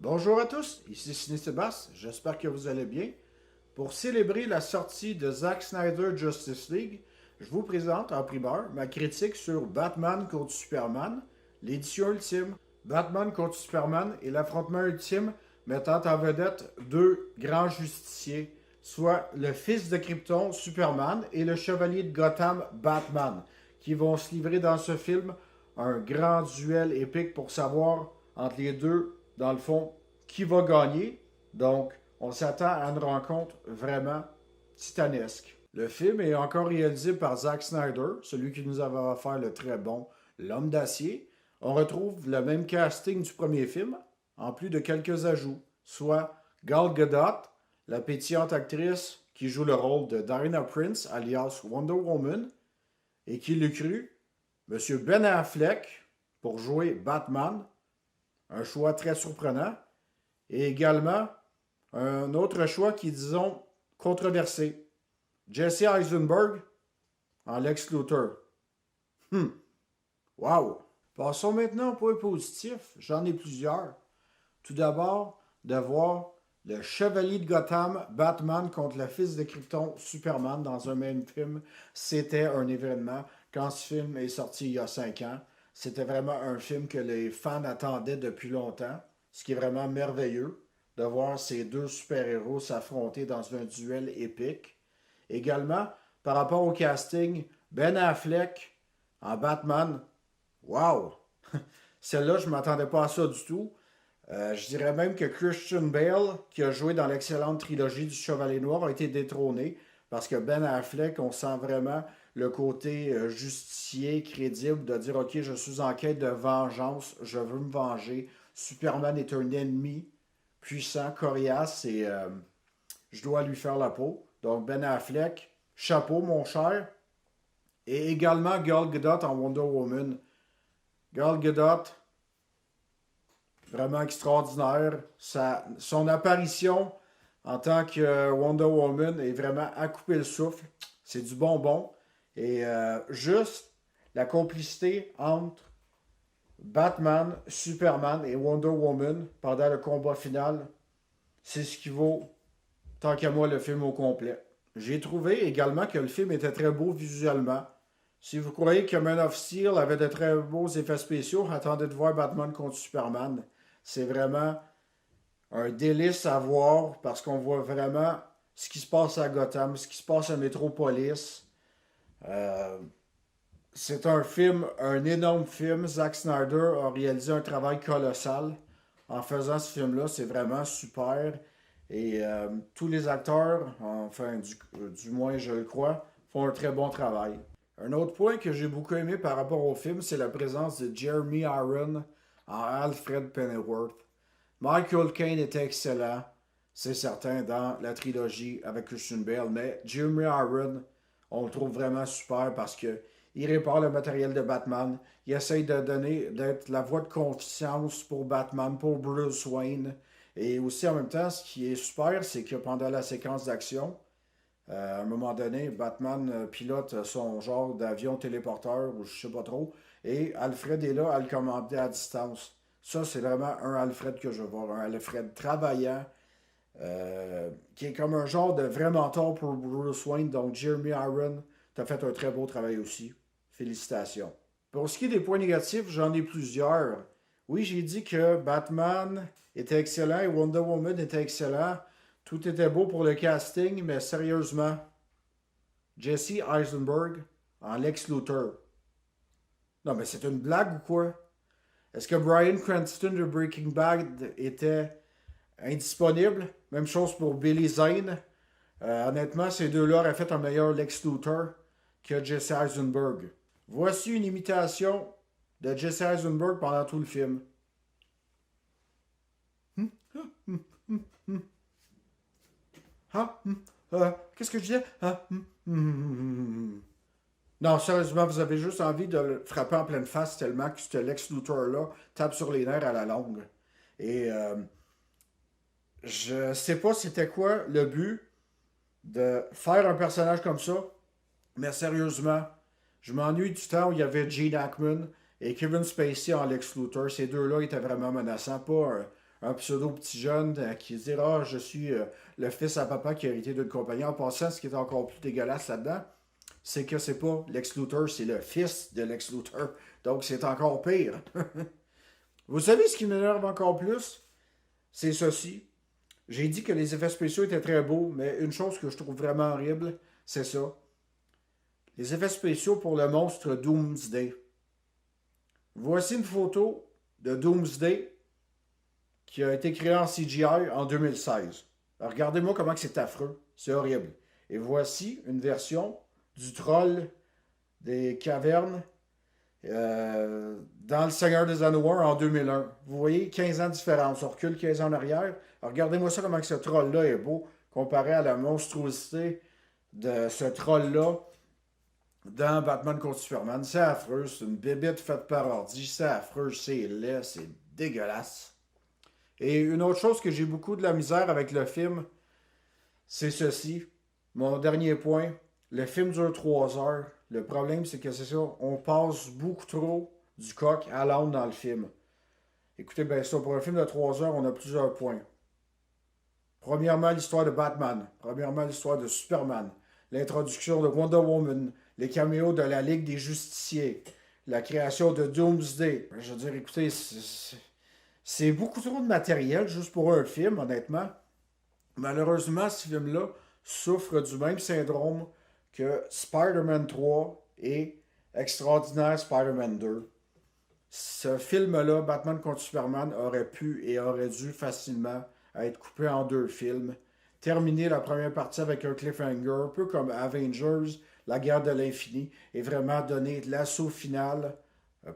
Bonjour à tous, ici Ciné Sébastien, j'espère que vous allez bien. Pour célébrer la sortie de Zack Snyder Justice League, je vous présente en primeur ma critique sur Batman contre Superman, l'édition ultime. Batman contre Superman est l'affrontement ultime mettant en vedette deux grands justiciers, soit le fils de Krypton, Superman, et le chevalier de Gotham, Batman, qui vont se livrer dans ce film un grand duel épique pour savoir entre les deux, dans le fond, qui va gagner. Donc, on s'attend à une rencontre vraiment titanesque. Le film est encore réalisé par Zack Snyder, celui qui nous avait offert le très bon L'Homme d'Acier. On retrouve le même casting du premier film, en plus de quelques ajouts, soit Gal Gadot, la pétillante actrice qui joue le rôle de Diana Prince, alias Wonder Woman, et qui l'eût cru, Monsieur Ben Affleck pour jouer Batman, un choix très surprenant, et également un autre choix qui, disons, controversé, Jesse Eisenberg en Lex Luthor. Wow! Passons maintenant au point positif, j'en ai plusieurs. Tout d'abord, de voir le Chevalier de Gotham, Batman contre le fils de Krypton, Superman, dans un même film. C'était un événement. Quand ce film est sorti il y a 5 ans, c'était vraiment un film que les fans attendaient depuis longtemps. Ce qui est vraiment merveilleux de voir ces deux super-héros s'affronter dans un duel épique. Également, par rapport au casting, Ben Affleck en Batman, wow! Celle-là, je ne m'attendais pas à ça du tout. Je dirais même que Christian Bale, qui a joué dans l'excellente trilogie du Chevalier Noir, a été détrôné parce que Ben Affleck, on sent vraiment le côté justicier, crédible, de dire ok, je suis en quête de vengeance, je veux me venger. Superman est un ennemi puissant, coriace et je dois lui faire la peau. Donc Ben Affleck, chapeau mon cher. Et également Gal Gadot en Wonder Woman. Gal Gadot, vraiment extraordinaire. Son apparition en tant que Wonder Woman est vraiment à couper le souffle. C'est du bonbon. Et juste la complicité entre Batman, Superman et Wonder Woman pendant le combat final, c'est ce qui vaut, tant qu'à moi, le film au complet. J'ai trouvé également que le film était très beau visuellement. Si vous croyez que Man of Steel avait de très beaux effets spéciaux, attendez de voir Batman contre Superman. C'est vraiment un délice à voir parce qu'on voit vraiment ce qui se passe à Gotham, ce qui se passe à Metropolis. Euh, c'est un film, un énorme film. Zack Snyder a réalisé un travail colossal en faisant ce film-là. C'est vraiment super. Et tous les acteurs, enfin du moins je le crois, font un très bon travail. Un autre point que j'ai beaucoup aimé par rapport au film, c'est la présence de Jeremy Irons en Alfred Pennyworth. Michael Caine était excellent, c'est certain, dans la trilogie avec Christian Bale, mais Jeremy Irons, on le trouve vraiment super parce que il répare le matériel de Batman, il essaye de donner, d'être la voix de confiance pour Batman, pour Bruce Wayne, et aussi en même temps, ce qui est super, c'est que pendant la séquence d'action, à un moment donné, Batman pilote son genre d'avion téléporteur, ou je sais pas trop, et Alfred est là à le commander à distance. Ça, c'est vraiment un Alfred que je veux voir, un Alfred travaillant, qui est comme un genre de vrai mentor pour Bruce Wayne. Donc, Jeremy Irons, t'as fait un très beau travail aussi. Félicitations. Pour ce qui est des points négatifs, j'en ai plusieurs. Oui, j'ai dit que Batman était excellent et Wonder Woman était excellent. Tout était beau pour le casting, mais sérieusement, Jesse Eisenberg en Lex Luthor. Non, mais c'est une blague ou quoi? Est-ce que Bryan Cranston de Breaking Bad était indisponible? Même chose pour Billy Zane. Honnêtement, ces deux-là auraient fait un meilleur Lex Luthor que Jesse Eisenberg. Voici une imitation de Jesse Eisenberg pendant tout le film. Ah, qu'est-ce que je disais? Non, sérieusement, vous avez juste envie de le frapper en pleine face tellement que ce Lex Luthor-là tape sur les nerfs à la longue. Et je sais pas c'était quoi le but de faire un personnage comme ça, mais sérieusement, je m'ennuie du temps où il y avait Gene Hackman et Kevin Spacey en Lex Luthor. Ces deux-là étaient vraiment menaçants. Pas un pseudo petit jeune qui dit ah, je suis le fils à papa qui a hérité d'une compagnie. En passant, ce qui est encore plus dégueulasse là-dedans, c'est que c'est pas Lex Luthor, c'est le fils de Lex Luthor. Donc c'est encore pire. Vous savez ce qui m'énerve encore plus? C'est ceci. J'ai dit que les effets spéciaux étaient très beaux, mais une chose que je trouve vraiment horrible, c'est ça. Les effets spéciaux pour le monstre Doomsday. Voici une photo de Doomsday qui a été créé en CGI en 2016. Alors, regardez-moi comment c'est affreux. C'est horrible. Et voici une version du troll des cavernes dans Le Seigneur des Anneaux en 2001. Vous voyez, 15 ans de différence. On recule 15 ans en arrière. Alors, regardez-moi ça, comment ce troll-là est beau comparé à la monstruosité de ce troll-là dans Batman contre Superman. C'est affreux. C'est une bébête faite par ordi. C'est affreux, c'est laid, c'est dégueulasse. Et une autre chose que j'ai beaucoup de la misère avec le film, c'est ceci. Mon dernier point. Le film dure 3 heures. Le problème, c'est que c'est ça. On passe beaucoup trop du coq à l'âne dans le film. Écoutez bien ça. Pour un film de 3 heures, on a plusieurs points. Premièrement, l'histoire de Batman. Premièrement, l'histoire de Superman. L'introduction de Wonder Woman. Les caméos de la Ligue des Justiciers. La création de Doomsday. Je veux dire, écoutez, c'est beaucoup trop de matériel juste pour un film, honnêtement. Malheureusement, ce film-là souffre du même syndrome que Spider-Man 3 et Extraordinaire Spider-Man 2. Ce film-là, Batman contre Superman, aurait pu et aurait dû facilement être coupé en 2 films. Terminer la première partie avec un cliffhanger, un peu comme Avengers, la guerre de l'infini, et vraiment donner l'assaut final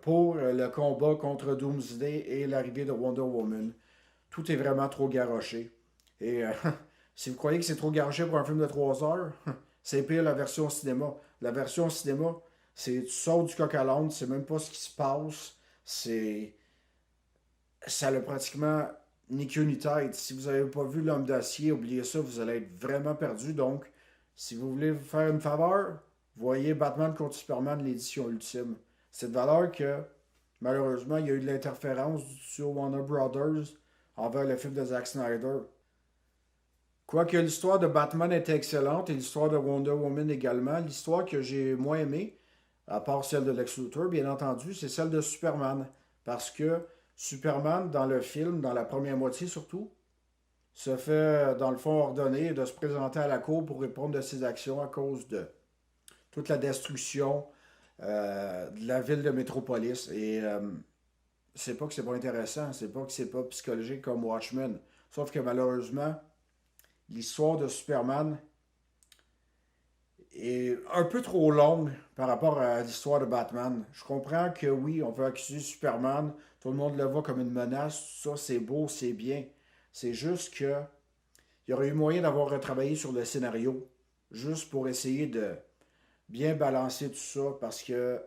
pour le combat contre Doomsday et l'arrivée de Wonder Woman. Tout est vraiment trop garoché. Et si vous croyez que c'est trop garoché pour un film de 3 heures, c'est pire la version cinéma. La version cinéma, c'est tu sors du coq à l'âne, c'est même pas ce qui se passe. C'est. Ça a pratiquement ni queue ni tête. Si vous n'avez pas vu L'Homme d'acier, oubliez ça, vous allez être vraiment perdu. Donc, si vous voulez vous faire une faveur, voyez Batman contre Superman, l'édition ultime. C'est de valeur que, malheureusement, il y a eu de l'interférence sur Warner Brothers envers le film de Zack Snyder. Quoique l'histoire de Batman était excellente et l'histoire de Wonder Woman également, l'histoire que j'ai moins aimée, à part celle de Lex Luthor, bien entendu, c'est celle de Superman. Parce que Superman, dans le film, dans la première moitié surtout, se fait, dans le fond, ordonner de se présenter à la cour pour répondre de ses actions à cause de toute la destruction de la ville de Métropolis. Et c'est pas que c'est pas intéressant, c'est pas que c'est pas psychologique comme Watchmen. Sauf que malheureusement, l'histoire de Superman est un peu trop longue par rapport à l'histoire de Batman. Je comprends que oui, on veut accuser Superman, tout le monde le voit comme une menace, tout ça c'est beau, c'est bien. C'est juste que il y aurait eu moyen d'avoir retravaillé sur le scénario, juste pour essayer de bien balancer tout ça, parce que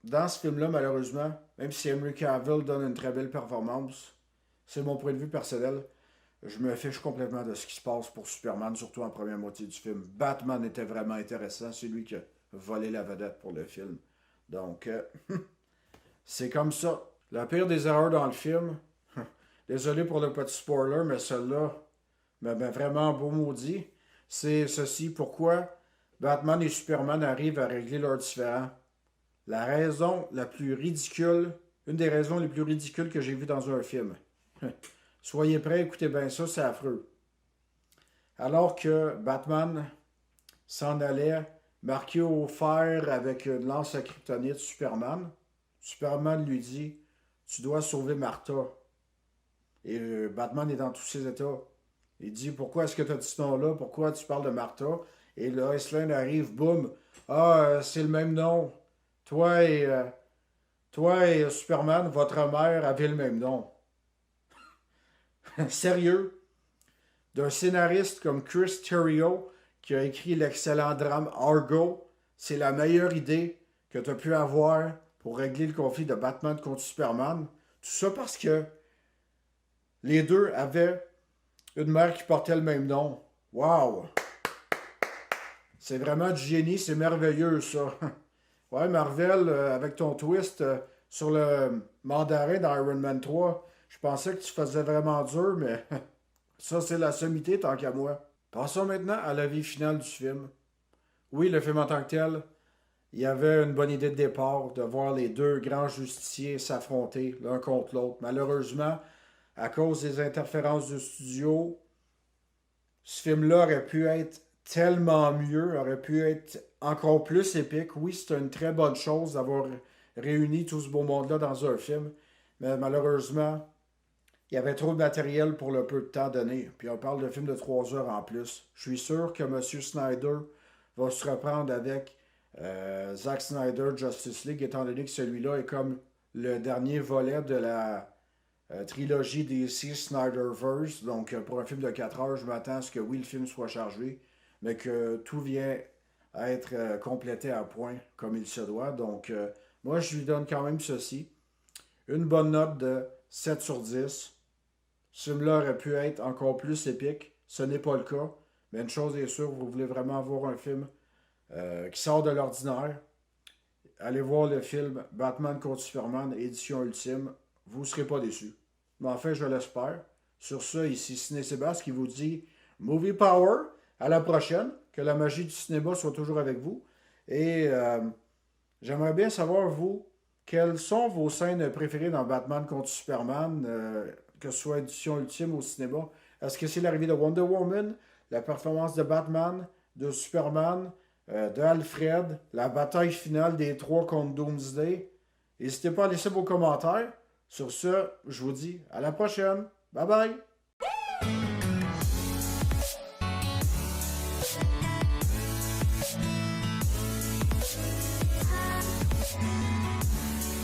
dans ce film-là, malheureusement, même si Henry Cavill donne une très belle performance, c'est mon point de vue personnel, je me fiche complètement de ce qui se passe pour Superman, surtout en première moitié du film. Batman était vraiment intéressant, c'est lui qui a volé la vedette pour le film. Donc, c'est comme ça. La pire des erreurs dans le film, désolé pour le petit spoiler, mais celle-là m'a vraiment beau maudit, c'est ceci. Pourquoi Batman et Superman arrivent à régler leurs différends? La raison la plus ridicule, une des raisons les plus ridicules que j'ai vues dans un film. Soyez prêts, écoutez bien ça, c'est affreux. Alors que Batman s'en allait marqué au fer avec une lance à kryptonite Superman, Superman lui dit tu dois sauver Martha. Et Batman est dans tous ses états. Il dit pourquoi est-ce que tu as dit ce nom-là? Pourquoi tu parles de Martha? Et là, Lane arrive, boum. Ah, c'est le même nom. Toi et, euh, toi et Superman, votre mère avait le même nom. Sérieux? D'un scénariste comme Chris Terrio, qui a écrit l'excellent drame Argo, c'est la meilleure idée que tu as pu avoir pour régler le conflit de Batman contre Superman. Tout ça parce que les deux avaient une mère qui portait le même nom. Wow! C'est vraiment du génie, c'est merveilleux ça. Ouais, Marvel, avec ton twist sur le mandarin dans Iron Man 3, Je pensais que tu faisais vraiment dur, mais ça, c'est la sommité tant qu'à moi. Passons maintenant à la vie finale du film. Oui, le film en tant que tel, il y avait une bonne idée de départ, de voir les deux grands justiciers s'affronter l'un contre l'autre. Malheureusement, à cause des interférences du studio, ce film-là aurait pu être tellement mieux, aurait pu être encore plus épique. Oui, c'est une très bonne chose d'avoir réuni tout ce beau monde-là dans un film, mais malheureusement, il y avait trop de matériel pour le peu de temps donné. Puis on parle de film de 3 heures en plus. Je suis sûr que M. Snyder va se reprendre avec Zack Snyder Justice League, étant donné que celui-là est comme le dernier volet de la trilogie DC Snyderverse. Donc pour un film de 4 heures, je m'attends à ce que oui, le film soit chargé, mais que tout vient à être complété à point comme il se doit. Donc moi, je lui donne quand même ceci. Une bonne note de 7 sur 10. Ce film-là aurait pu être encore plus épique. Ce n'est pas le cas. Mais une chose est sûre, vous voulez vraiment voir un film qui sort de l'ordinaire. Allez voir le film Batman contre Superman, édition ultime. Vous ne serez pas déçus. Mais enfin, je l'espère. Sur ce, ici Ciné Sébastien qui vous dit Movie Power. À la prochaine. Que la magie du cinéma soit toujours avec vous. Et j'aimerais bien savoir, vous, quelles sont vos scènes préférées dans Batman contre Superman, que ce soit édition ultime au cinéma? Est-ce que c'est l'arrivée de Wonder Woman, la performance de Batman, de Superman, de Alfred, la bataille finale des trois contre Doomsday? N'hésitez pas à laisser vos commentaires. Sur ce, je vous dis à la prochaine. Bye bye!